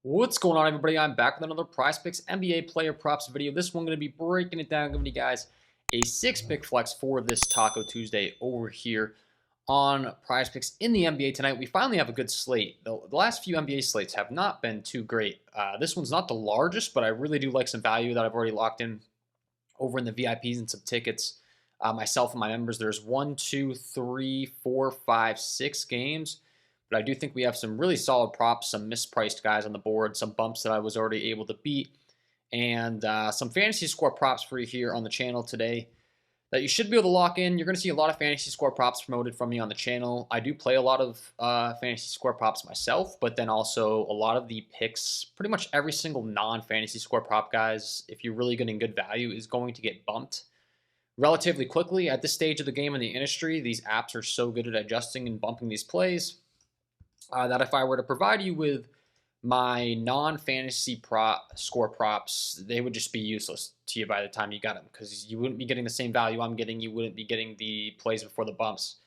What's going on, everybody? I'm back with another Prizepicks NBA player props video. This one going to be breaking it down, giving you guys a 6-pick flex for this Taco Tuesday over here on Prizepicks in the NBA tonight. We finally have a good slate. The last few NBA slates have not been too great. This one's not the largest, but I really do like some value that I've already locked in over in the VIPs and some tickets. Myself and my members, there's 1, 2, 3, 4, 5, 6 games. But I do think we have some really solid props, some mispriced guys on the board, some bumps that I was already able to beat, and some fantasy score props for you here on the channel today that you should be able to lock in. You're going to see a lot of fantasy score props promoted from me on the channel. I do play a lot of fantasy score props myself, but then also a lot of the picks, pretty much every single non-fantasy score prop, guys, if you're really getting good value, is going to get bumped relatively quickly. At this stage of the game in the industry, these apps are so good at adjusting and bumping these plays that if I were to provide you with my non-fantasy score props, they would just be useless to you by the time you got them, because you wouldn't be getting the same value I'm getting. You wouldn't be getting the plays before the bumps.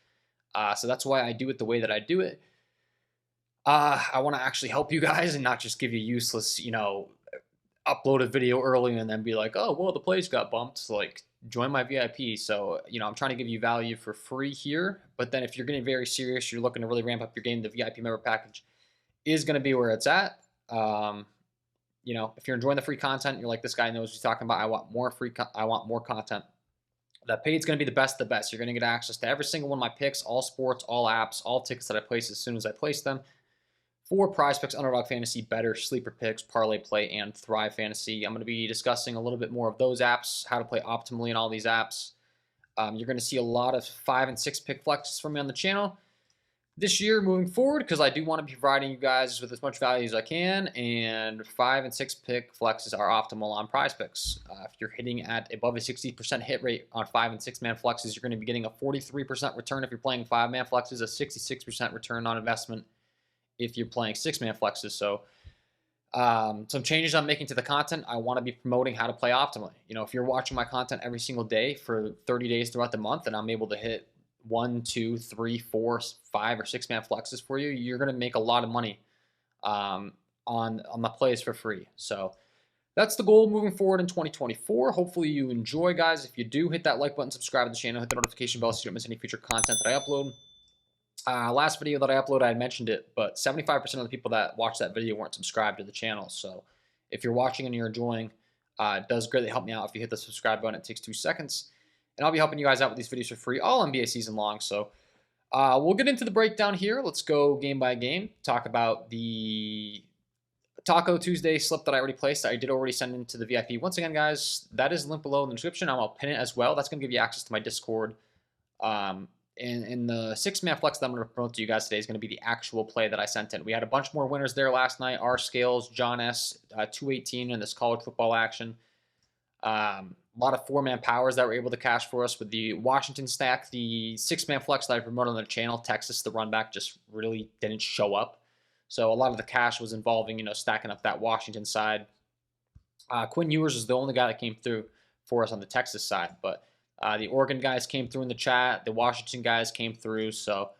So that's why I do it the way that I do it. I want to actually help you guys and not just give you useless, upload a video early and then be like, oh, well, the plays got bumped. Like, join my VIP. So, I'm trying to give you value for free here. But then if you're getting very serious, you're looking to really ramp up your game, the VIP member package is going to be where it's at. If you're enjoying the free content, you're like, this guy knows what he's talking about. I want more I want more content. That paid is going to be the best of the best. You're going to get access to every single one of my picks, all sports, all apps, all tickets that I place as soon as I place them. For Prizepicks, Underdog Fantasy, Better, Sleeper Picks, Parlay Play, and Thrive Fantasy. I'm going to be discussing a little bit more of those apps, how to play optimally in all these apps. You're going to see a lot of 5 and 6 pick flexes from me on the channel this year moving forward, because I do want to be providing you guys with as much value as I can, and 5 and 6 pick flexes are optimal on Prizepicks. If you're hitting at above a 60% hit rate on 5 and 6 man flexes, you're going to be getting a 43% return if you're playing 5 man flexes, a 66% return on investment if you're playing 6-man flexes. So some changes I'm making to the content. I want to be promoting how to play optimally. If you're watching my content every single day for 30 days throughout the month and I'm able to hit 1, 2, 3, 4, 5, or 6-man flexes for you, you're going to make a lot of money on the plays for free. So that's the goal moving forward in 2024. Hopefully you enjoy, guys. If you do, hit that like button, subscribe to the channel, hit the notification bell so you don't miss any future content that I upload. Last video that I uploaded, I had mentioned it, but 75% of the people that watched that video weren't subscribed to the channel. So if you're watching and you're enjoying, it does greatly help me out if you hit the subscribe button. It takes 2 seconds. And I'll be helping you guys out with these videos for free all NBA season long. So we'll get into the breakdown here. Let's go game by game. Talk about the Taco Tuesday slip that I already placed. I did already send into the VIP. Once again, guys, that is linked below in the description. I'll pin it as well. That's going to give you access to my Discord. And the 6-man flex that I'm going to promote to you guys today is going to be the actual play that I sent in. We had a bunch more winners there last night. R Scales, John S, 218 in this college football action. A lot of 4-man powers that were able to cash for us with the Washington stack. The 6-man flex that I promoted on the channel, Texas, the run back, just really didn't show up. So a lot of the cash was involving, stacking up that Washington side. Quinn Ewers is the only guy that came through for us on the Texas side, but the Oregon guys came through in the chat. The Washington guys came through. So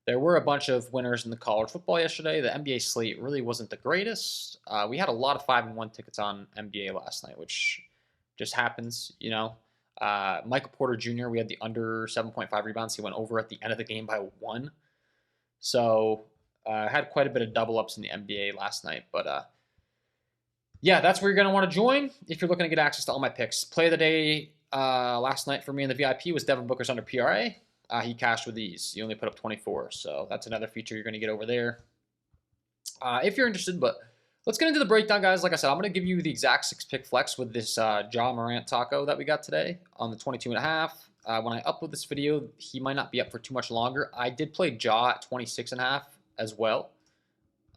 there were a bunch of winners in the college football yesterday. The NBA slate really wasn't the greatest. We had a lot of 5 and 1 tickets on NBA last night, which just happens, Michael Porter Jr., we had the under 7.5 rebounds. He went over at the end of the game by 1. So had quite a bit of double ups in the NBA last night. But yeah, that's where you're going to want to join if you're looking to get access to all my picks. Play of the day last night for me in the VIP was Devin Booker's under PRA. He cashed with ease. He only put up 24. So that's another feature you're going to get over there if you're interested. But let's get into the breakdown, guys. Like I said, I'm going to give you the exact 6-pick flex with this Ja Morant taco that we got today on the 22.5. When I upload this video, he might not be up for too much longer. I did play Ja at 26.5 as well.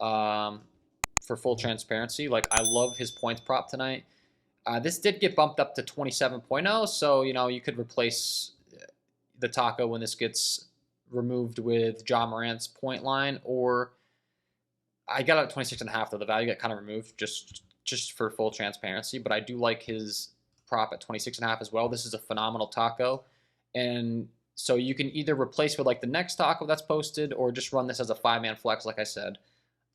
For full transparency, like, I love his points prop tonight. This did get bumped up to 27.0, so, you could replace the taco when this gets removed with Ja Morant's point line, or I got it at 26.5, though. The value got kind of removed just for full transparency, but I do like his prop at 26.5 as well. This is a phenomenal taco, and so you can either replace with, like, the next taco that's posted or just run this as a 5-man flex, like I said.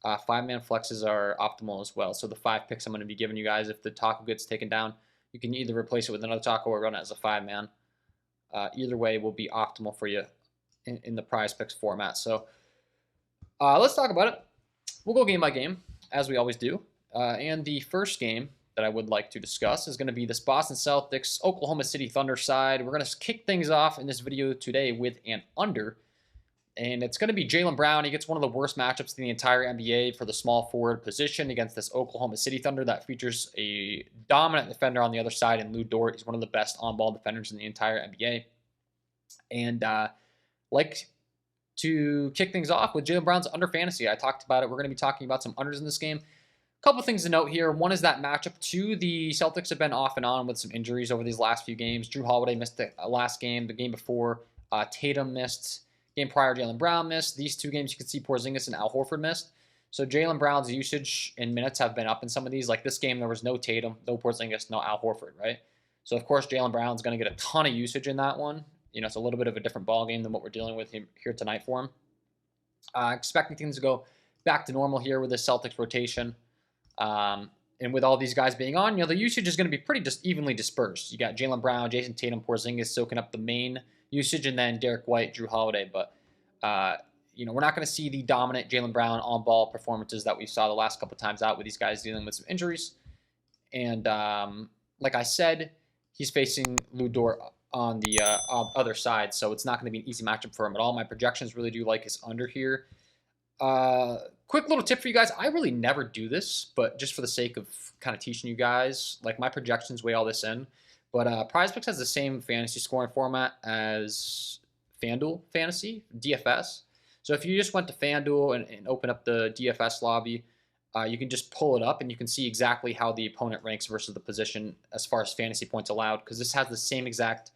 5-man flexes are optimal as well. So the 5 picks I'm going to be giving you guys, if the taco gets taken down, you can either replace it with another taco or run it as a 5-man. Either way will be optimal for you in the Prizepicks format. So let's talk about it. We'll go game by game, as we always do. And the first game that I would like to discuss is going to be this Boston Celtics Oklahoma City Thunder side. We're going to kick things off in this video today with an under. And it's going to be Jaylen Brown. He gets one of the worst matchups in the entire NBA for the small forward position against this Oklahoma City Thunder that features a dominant defender on the other side in Lou Dort. He's one of the best on-ball defenders in the entire NBA. And like to kick things off with Jaylen Brown's under fantasy. I talked about it. We're going to be talking about some unders in this game. A couple things to note here. One is that matchup. Two, the Celtics have been off and on with some injuries over these last few games. Drew Holiday missed the last game. The game before, Tatum missed. Game prior, Jaylen Brown missed. These 2 games, you can see Porzingis and Al Horford missed. So Jaylen Brown's usage in minutes have been up in some of these. Like this game, there was no Tatum, no Porzingis, no Al Horford, right? So, of course, Jaylen Brown's going to get a ton of usage in that one. You know, it's a little bit of a different ball game than what we're dealing with here tonight for him. Expecting things to go back to normal here with this Celtics rotation. And with all these guys being on, you know, the usage is going to be pretty just evenly dispersed. You got Jaylen Brown, Jason Tatum, Porzingis soaking up the main usage, and then Derek White, Drew Holiday. But, you know, we're not going to see the dominant Jaylen Brown on-ball performances that we saw the last couple times out with these guys dealing with some injuries. And like I said, he's facing Lou Dort on the other side, so it's not going to be an easy matchup for him at all. My projections really do like his under here. Quick little tip for you guys. I really never do this, but just for the sake of kind of teaching you guys, like my projections weigh all this in. But Prizepicks has the same fantasy scoring format as FanDuel Fantasy, DFS. So if you just went to FanDuel and open up the DFS lobby, you can just pull it up and you can see exactly how the opponent ranks versus the position as far as fantasy points allowed, because this has the same exact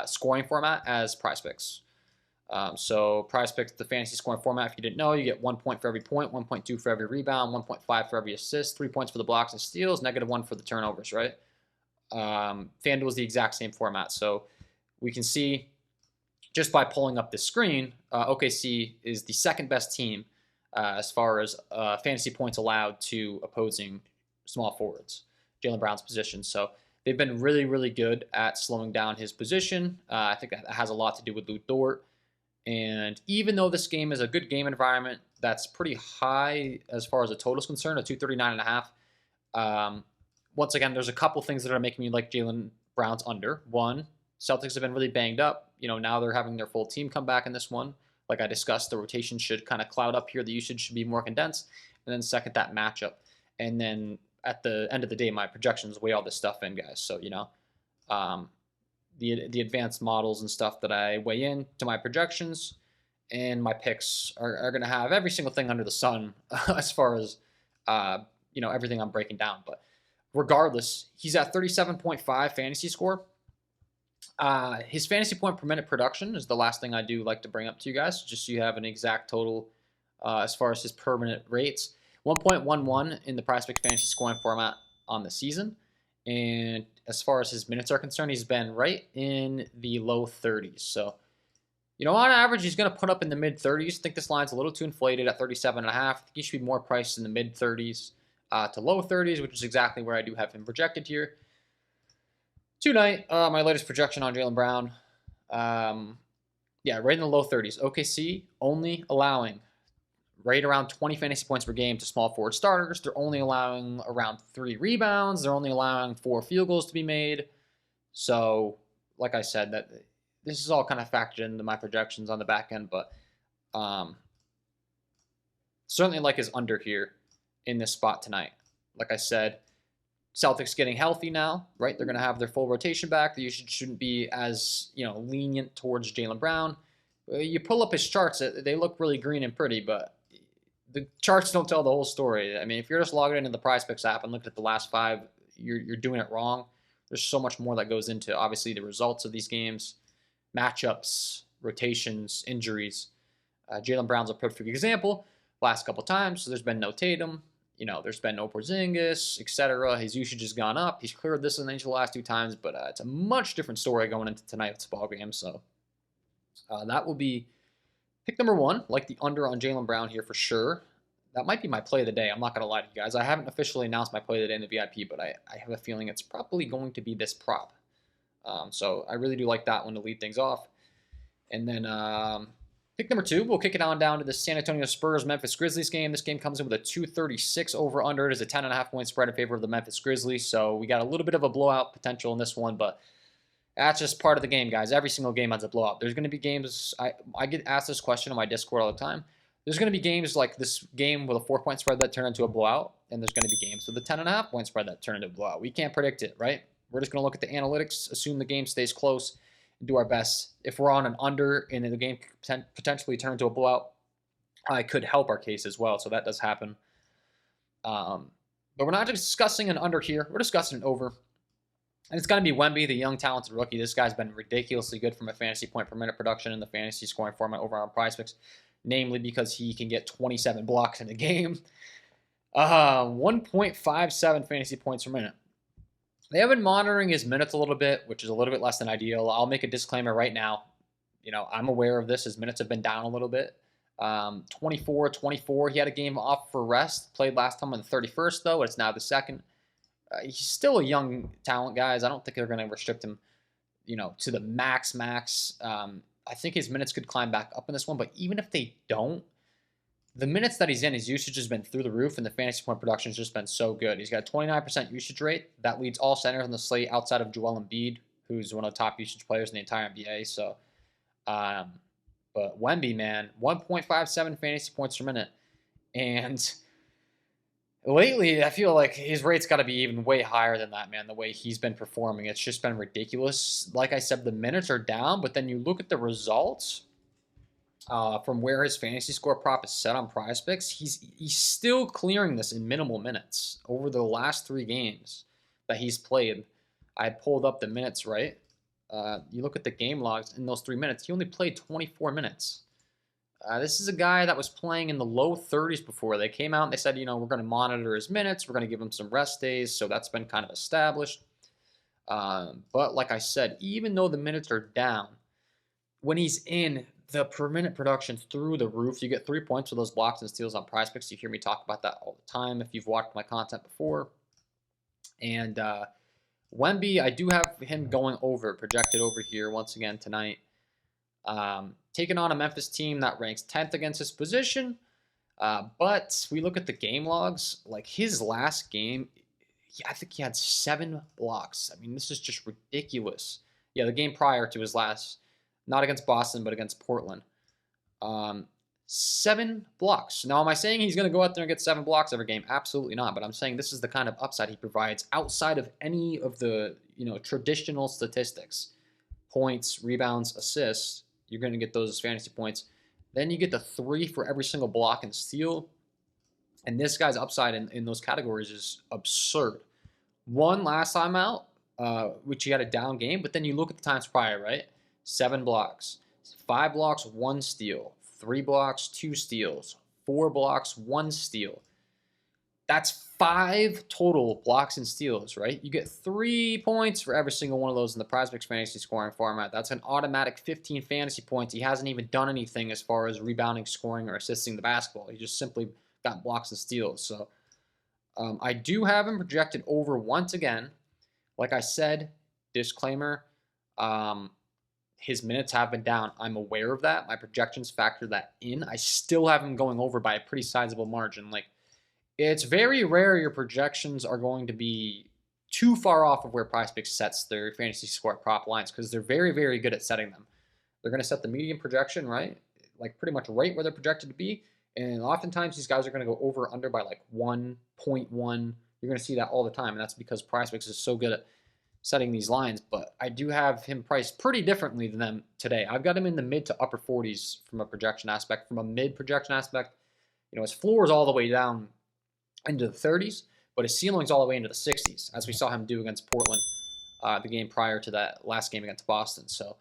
scoring format as Prizepicks. So Prizepicks, the fantasy scoring format, if you didn't know, you get 1 point for every point, 1.2 for every rebound, 1.5 for every assist, 3 points for the blocks and steals, -1 for the turnovers, right? FanDuel is the exact same format. So we can see just by pulling up this screen, OKC is the second best team as far as fantasy points allowed to opposing small forwards, Jaylen Brown's position. So they've been really, really good at slowing down his position. I think that has a lot to do with Lou Dort. And even though this game is a good game environment, that's pretty high as far as the total is concerned, a 239.5. Once again, there's a couple things that are making me like Jaylen Brown's under. One, Celtics have been really banged up. You know, now they're having their full team come back in this one. Like I discussed, the rotation should kind of cloud up here. The usage should be more condensed. And then second, that matchup. And then at the end of the day, my projections weigh all this stuff in, guys. So, you know, the advanced models and stuff that I weigh in to my projections and my picks are going to have every single thing under the sun as far as, you know, everything I'm breaking down. But regardless, he's at 37.5 fantasy score. His fantasy point per minute production is the last thing I do like to bring up to you guys, just so you have an exact total as far as his per minute rates. 1.11 in the Prizepicks fantasy scoring format on the season. And as far as his minutes are concerned, he's been right in the low 30s. So, you know, on average, he's going to put up in the mid 30s. I think this line's a little too inflated at 37.5. I think he should be more priced in the mid 30s to low 30s, which is exactly where I do have him projected here. Tonight, my latest projection on Jaylen Brown, yeah, right in the low 30s. OKC only allowing right around 20 fantasy points per game to small forward starters. They're only allowing around 3 rebounds. They're only allowing 4 field goals to be made. So, like I said, that this is all kind of factored into my projections on the back end, but certainly like his under here in this spot tonight. Like I said, Celtics getting healthy now, right? They're going to have their full rotation back. The usage shouldn't be as, you know, lenient towards Jaylen Brown. You pull up his charts, they look really green and pretty, but the charts don't tell the whole story. I mean, if you're just logging into the Prizepicks app and looked at the last 5, you're doing it wrong. There's so much more that goes into, obviously, the results of these games, matchups, rotations, injuries. Jaylen Brown's a perfect example. Last couple times, so there's been no Tatum. You know, there's been no Porzingis, etc. His usage has gone up. He's cleared this in the last 2 times, but it's a much different story going into tonight's ball game. So that will be pick number 1, like the under on Jaylen Brown here for sure. That might be my play of the day. I'm not going to lie to you guys. I haven't officially announced my play of the day in the VIP, but I have a feeling it's probably going to be this prop. So I really do like that one to lead things off. And then pick number 2, we'll kick it on down to the San Antonio Spurs Memphis Grizzlies game. This game comes in with a 236 over under. It is a 10.5 point spread in favor of the Memphis Grizzlies. So we got a little bit of a blowout potential in this one, but that's just part of the game, guys. Every single game has a blowout. There's going to be games. I get asked this question on my Discord all the time. There's going to be games like this game with a 4-point spread that turn into a blowout, and there's going to be games with a 10.5 point spread that turn into a blowout. We can't predict it, right? We're just going to look at the analytics, assume the game stays close, and do our best. If we're on an under and the game potentially turn into a blowout, it could help our case as well. So that does happen. But we're not discussing an under here. We're discussing an over. And it's going to be Wemby, the young, talented rookie. This guy's been ridiculously good from a fantasy point per minute production in the fantasy scoring format over on Prizepicks, namely because he can get 27 blocks in a game. 1.57 fantasy points per minute. They have been monitoring his minutes a little bit, which is a little bit less than ideal. I'll make a disclaimer right now. I'm aware of this. His minutes have been down a little bit. 24. He had a game off for rest. Played last time on the 31st, though. It's now the 2nd. He's still a young talent, guys. I don't think they're going to restrict him, to the max. I think his minutes could climb back up in this one, but even if they don't, the minutes that he's in, his usage has been through the roof, and the fantasy point production has just been so good. He's got a 29% usage rate. That leads all centers on the slate outside of Joel Embiid, who's one of the top usage players in the entire NBA. So, but Wemby, man, 1.57 fantasy points per minute. And lately, I feel like his rate's got to be even way higher than that, man, the way he's been performing. It's just been ridiculous. Like I said, the minutes are down, but then you look at the results from where his fantasy score prop is set on Prizepicks, he's still clearing this in minimal minutes over the last 3 games that he's played. I pulled up the minutes, right? You look at the game logs in those 3 minutes, he only played 24 minutes. This is a guy that was playing in the low 30s before. They came out and they said, we're going to monitor his minutes. We're going to give him some rest days. So that's been kind of established. But like I said, even though the minutes are down, when he's in, the per minute production's through the roof. You get 3 points for those blocks and steals on Prizepicks. You hear me talk about that all the time if you've watched my content before. And Wemby, I do have him going over, projected over here once again tonight. Taking on a Memphis team that ranks 10th against his position. But we look at the game logs. Like his last game, I think he had 7 blocks. I mean, this is just ridiculous. Yeah, the game prior to his last, not against Boston, but against Portland. 7 blocks. Now, am I saying he's going to go out there and get 7 blocks every game? Absolutely not. But I'm saying this is the kind of upside he provides outside of any of the traditional statistics. Points, rebounds, assists. You're going to get those as fantasy points. Then you get the 3 for every single block and steal. And this guy's upside in those categories is absurd. 1 last time out, which he had a down game. But then you look at the times prior, right? 7 blocks, 5 blocks, 1 steal, 3 blocks, 2 steals, 4 blocks, 1 steal. That's 5 total blocks and steals, right? You get 3 points for every single one of those in the Prizepicks fantasy scoring format. That's an automatic 15 fantasy points. He hasn't even done anything as far as rebounding, scoring, or assisting the basketball. He just simply got blocks and steals. So I do have him projected over once again. Like I said, disclaimer, his minutes have been down. I'm aware of that. My projections factor that in. I still have him going over by a pretty sizable margin. Like, it's very rare your projections are going to be too far off of where Prizepicks sets their fantasy score prop lines because they're very, very good at setting them. They're going to set the median projection, right? Like pretty much right where they're projected to be. And oftentimes these guys are going to go over or under by like 1.1. You're going to see that all the time. And that's because Prizepicks is so good at setting these lines. But I do have him priced pretty differently than them today. I've got him in the mid to upper 40s from a projection aspect. From a mid projection aspect, his floor is all the way down into the 30s, but his ceiling's all the way into the 60s, as we saw him do against Portland the game prior to that last game against Boston. So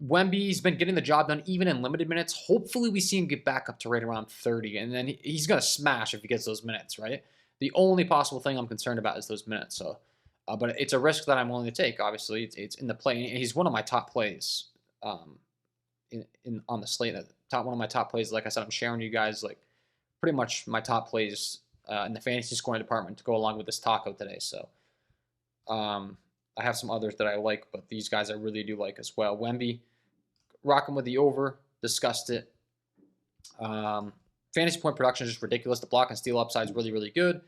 Wemby's been getting the job done even in limited minutes. Hopefully we see him get back up to right around 30, and then he's going to smash if he gets those minutes, right? The only possible thing I'm concerned about is those minutes. So, but it's a risk that I'm willing to take, obviously. It's in the play. He's one of my top plays on the slate. One of my top plays, like I said, I'm sharing you guys like pretty much my top plays in the fantasy scoring department to go along with this taco today. So I have some others that I like, but these guys I really do like as well. Wemby, rocking with the over, discussed it. Fantasy point production is just ridiculous. The block and steal upside is really, really good.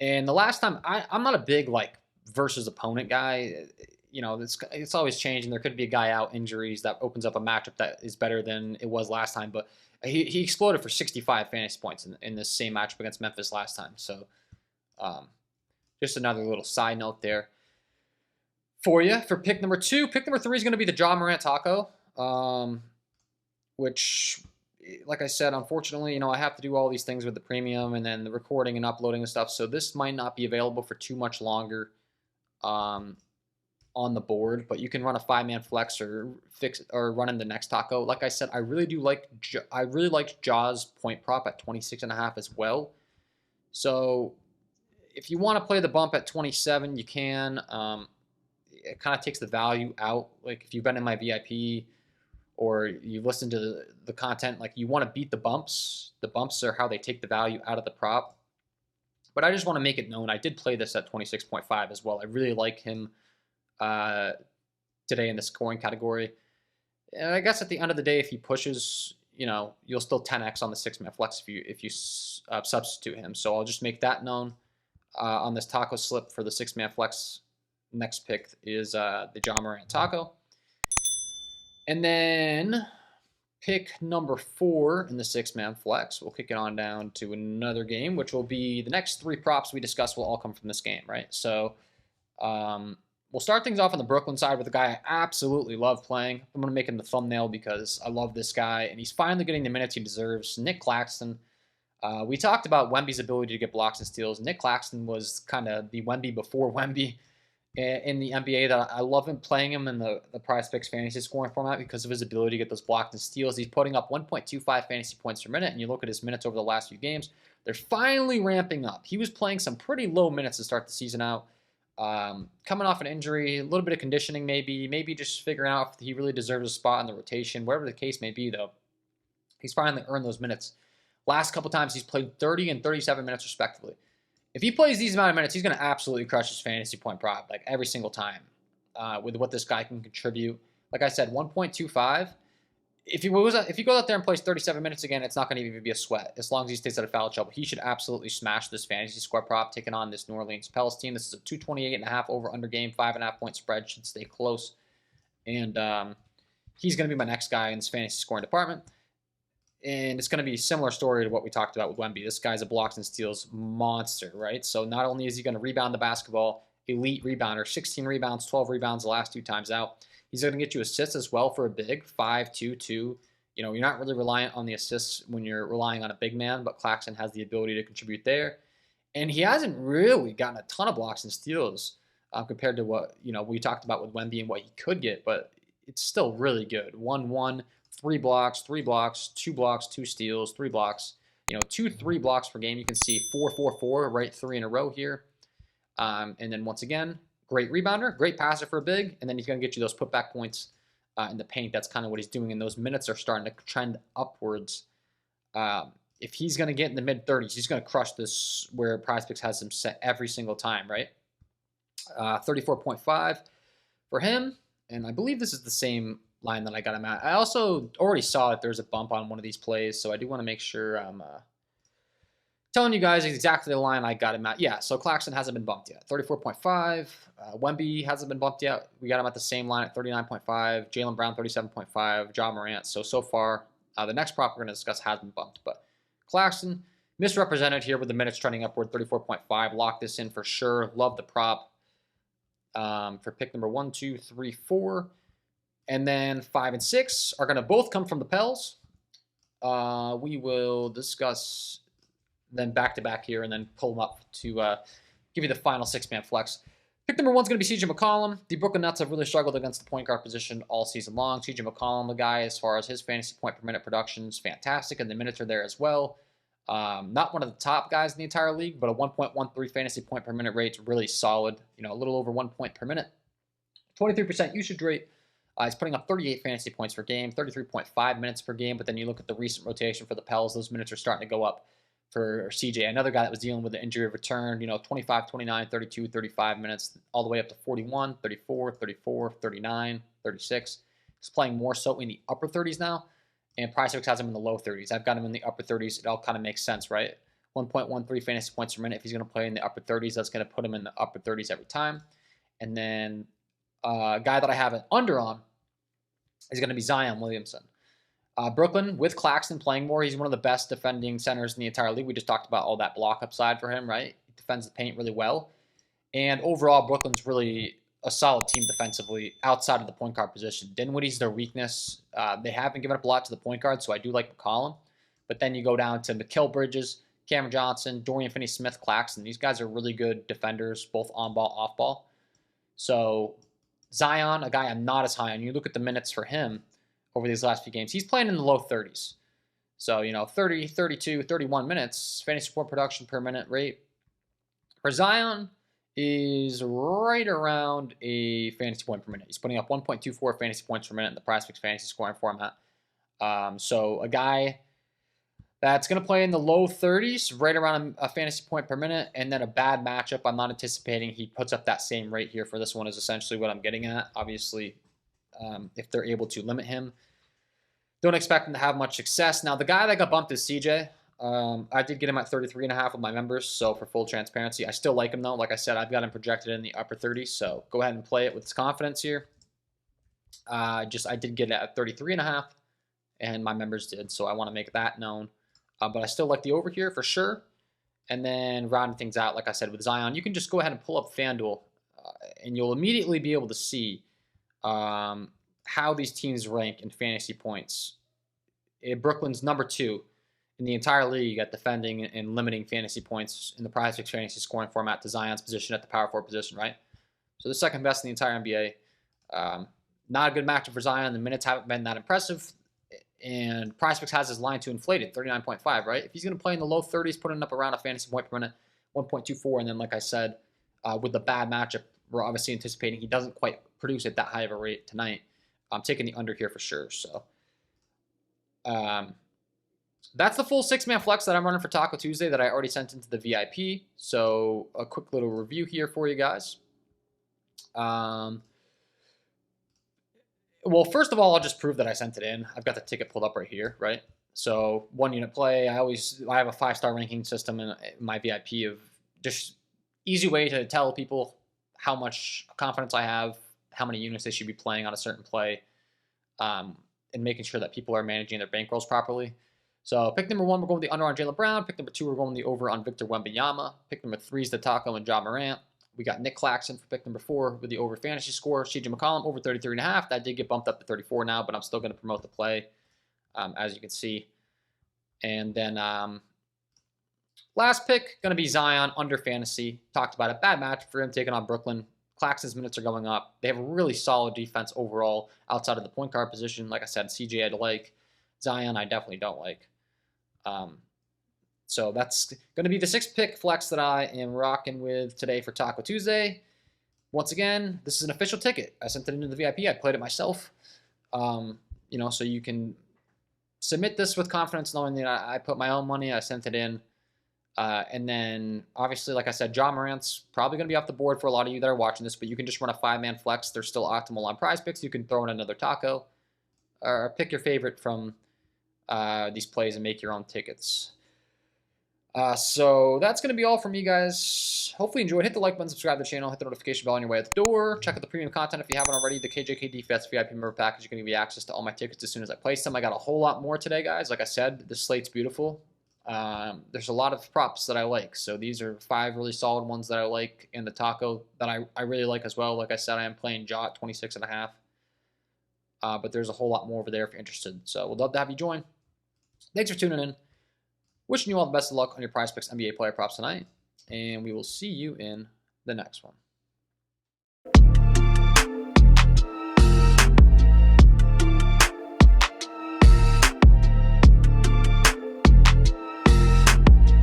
And the last time, I'm not a big like versus opponent guy. It's always changing. There could be a guy out, injuries, that opens up a matchup that is better than it was last time. But he exploded for 65 fantasy points in this same matchup against Memphis last time. So just another little side note there for you. For pick number 2, pick number 3 is going to be the Ja Morant taco, which, like I said, unfortunately, I have to do all these things with the premium and then the recording and uploading and stuff. So this might not be available for too much longer on the board, but you can run a 5-man flex or run in the next taco. Like I said, I really liked Ja's point prop at 26.5 as well. So if you want to play the bump at 27, you can. It kind of takes the value out. Like if you've been in my VIP or you've listened to the content, like you want to beat the bumps. The bumps are how they take the value out of the prop. But I just want to make it known, I did play this at 26.5 as well. I really like him today in the scoring category. And I guess at the end of the day, if he pushes, you'll still 10x on the 6-man flex if you substitute him. So I'll just make that known on this taco slip for the 6-man flex. Next pick is the Ja Morant taco. And then pick number 4 in the 6-man flex. We'll kick it on down to another game, which will be the next 3 props we discuss will all come from this game, right? So we'll start things off on the Brooklyn side with a guy I absolutely love playing. I'm going to make him the thumbnail because I love this guy, and he's finally getting the minutes he deserves. Nick Claxton. We talked about Wemby's ability to get blocks and steals. Nick Claxton was kind of the Wemby before Wemby in the NBA. That I love him playing him in the Prizepicks fantasy scoring format because of his ability to get those blocks and steals. He's putting up 1.25 fantasy points per minute, and you look at his minutes over the last few games, they're finally ramping up. He was playing some pretty low minutes to start the season out. Coming off an injury, a little bit of conditioning maybe just figuring out if he really deserves a spot in the rotation. Whatever the case may be, though, he's finally earned those minutes. Last couple times he's played 30 and 37 minutes respectively. If he plays these amount of minutes, he's going to absolutely crush his fantasy point prop like every single time with what this guy can contribute. Like I said, 1.25. If he goes out there and plays 37 minutes again, it's not going to even be a sweat. As long as he stays out of foul trouble, he should absolutely smash this fantasy score prop taking on this New Orleans Pelicans team. This is a 228.5 over-under game, 5.5 point spread. Should stay close. And he's going to be my next guy in this fantasy scoring department. And it's going to be a similar story to what we talked about with Wemby. This guy's a blocks and steals monster, right? So not only is he going to rebound the basketball, elite rebounder, 16 rebounds, 12 rebounds the last 2 times out. He's going to get you assists as well for a big, 5-2-2. You're not really reliant on the assists when you're relying on a big man, but Claxton has the ability to contribute there. And he hasn't really gotten a ton of blocks and steals compared to what, we talked about with Wemby and what he could get, but it's still really good. 1-1. 3 blocks, 2 blocks, 2 steals, 3 blocks. 2-3 blocks per game. You can see 4-4-4, right, 3 in a row here. And then once again, great rebounder, great passer for a big, and then he's going to get you those putback points in the paint. That's kind of what he's doing, and those minutes are starting to trend upwards. If he's going to get in the mid-30s, he's going to crush this where Prizepicks has him set every single time, right? 34.5 for him, and I believe this is the same line that I got him at. I also already saw that there's a bump on one of these plays, so I do want to make sure I'm telling you guys exactly the line I got him at. Yeah, so Claxton hasn't been bumped yet. 34.5. Wemby hasn't been bumped yet. We got him at the same line at 39.5. Jaylen Brown, 37.5. Ja Morant. So far, the next prop we're going to discuss has been bumped. But Claxton, misrepresented here with the minutes trending upward, 34.5. Lock this in for sure. Love the prop for pick number 1, 2, 3, 4. And then 5 and 6 are going to both come from the Pels. We will discuss them back-to-back here and then pull them up to give you the final 6-man flex. Pick number 1 is going to be CJ McCollum. The Brooklyn Nets have really struggled against the point guard position all season long. CJ McCollum, the guy, as far as his fantasy point per minute production, is fantastic, and the minutes are there as well. Not one of the top guys in the entire league, but a 1.13 fantasy point per minute rate is really solid. A little over 1 point per minute. 23% usage rate. He's putting up 38 fantasy points per game, 33.5 minutes per game. But then you look at the recent rotation for the Pels, those minutes are starting to go up for CJ. Another guy that was dealing with the injury return, 25, 29, 32, 35 minutes, all the way up to 41, 34, 34, 39, 36. He's playing more so in the upper 30s now, and Prizepicks has him in the low 30s. I've got him in the upper 30s. It all kind of makes sense, right? 1.13 fantasy points per minute. If he's going to play in the upper 30s, that's going to put him in the upper 30s every time. And then a guy that I have an under on is going to be Zion Williamson. Brooklyn, with Claxton playing more, he's one of the best defending centers in the entire league. We just talked about all that block upside for him, right? He defends the paint really well. And overall, Brooklyn's really a solid team defensively outside of the point guard position. Dinwiddie's their weakness. They haven't given up a lot to the point guard, so I do like McCollum. But then you go down to Mikal Bridges, Cameron Johnson, Dorian Finney-Smith, Claxton. These guys are really good defenders, both on ball, off ball. So Zion, a guy I'm not as high on. You look at the minutes for him over these last few games. He's playing in the low 30s. So, 30, 32, 31 minutes, fantasy point production per minute rate. For Zion is right around a fantasy point per minute. He's putting up 1.24 fantasy points per minute in the Prizepicks fantasy scoring format. So a guy that's going to play in the low 30s, right around a fantasy point per minute, and then a bad matchup. I'm not anticipating he puts up that same rate here for this one is essentially what I'm getting at. Obviously, if they're able to limit him. Don't expect him to have much success. Now, the guy that got bumped is CJ. I did get him at 33.5 with my members, so for full transparency, I still like him, though. Like I said, I've got him projected in the upper 30s, so go ahead and play it with confidence here. I did get it at 33.5, and my members did, so I want to make that known. But I still like the over here for sure. And then rounding things out, like I said, with Zion, you can just go ahead and pull up FanDuel, and you'll immediately be able to see how these teams rank in fantasy points. Brooklyn's number 2 in the entire league at defending and limiting fantasy points in the Prizepicks fantasy scoring format to Zion's position at the power forward position, right? So the second best in the entire NBA. Not a good matchup for Zion. The minutes haven't been that impressive. And Prizepicks has his line to inflated, 39.5, right? If he's going to play in the low 30s, putting up around a fantasy point per minute, 1.24. And then, like I said, with the bad matchup, we're obviously anticipating he doesn't quite produce at that high of a rate tonight. I'm taking the under here for sure. So that's the full 6-man flex that I'm running for Taco Tuesday that I already sent into the VIP. So a quick little review here for you guys. Well, first of all, I'll just prove that I sent it in. I've got the ticket pulled up right here, right? So 1 unit play. I have a 5-star ranking system in my VIP of just easy way to tell people how much confidence I have, how many units they should be playing on a certain play, and making sure that people are managing their bankrolls properly. So pick number 1, we're going with the under on Jaylen Brown. Pick number 2, we're going with the over on Victor Wembanyama. Pick number 3 is the Taco and Ja Morant. We got Nick Claxton for pick number 4 with the over fantasy score. CJ McCollum over 33.5. That did get bumped up to 34 now, but I'm still going to promote the play, as you can see. And then last pick, going to be Zion under fantasy. Talked about it. Bad match for him taking on Brooklyn. Claxton's minutes are going up. They have a really solid defense overall outside of the point guard position. Like I said, CJ I'd like. Zion I definitely don't like. So that's going to be the 6th pick flex that I am rocking with today for Taco Tuesday. Once again, this is an official ticket. I sent it into the VIP. I played it myself. So you can submit this with confidence knowing that I put my own money. I sent it in. And then, obviously, like I said, Ja Morant's probably going to be off the board for a lot of you that are watching this, but you can just run a 5-man flex. They're still optimal on Prizepicks. You can throw in another Taco or pick your favorite from these plays and make your own tickets. So that's going to be all from me, guys. Hopefully you enjoyed. Hit the like button, subscribe to the channel, hit the notification bell on your way out the door. Check out the premium content if you haven't already. The KJKD Fest VIP member package. You're going to give you access to all my tickets as soon as I place them. I got a whole lot more today, guys. Like I said, the slate's beautiful. There's a lot of props that I like. So these are 5 really solid ones that I like, and the Taco that I really like as well. Like I said, I am playing Ja at 26.5. But there's a whole lot more over there if you're interested. So we'd love to have you join. Thanks for tuning in. Wishing you all the best of luck on your Prizepicks NBA player props tonight, and we will see you in the next one.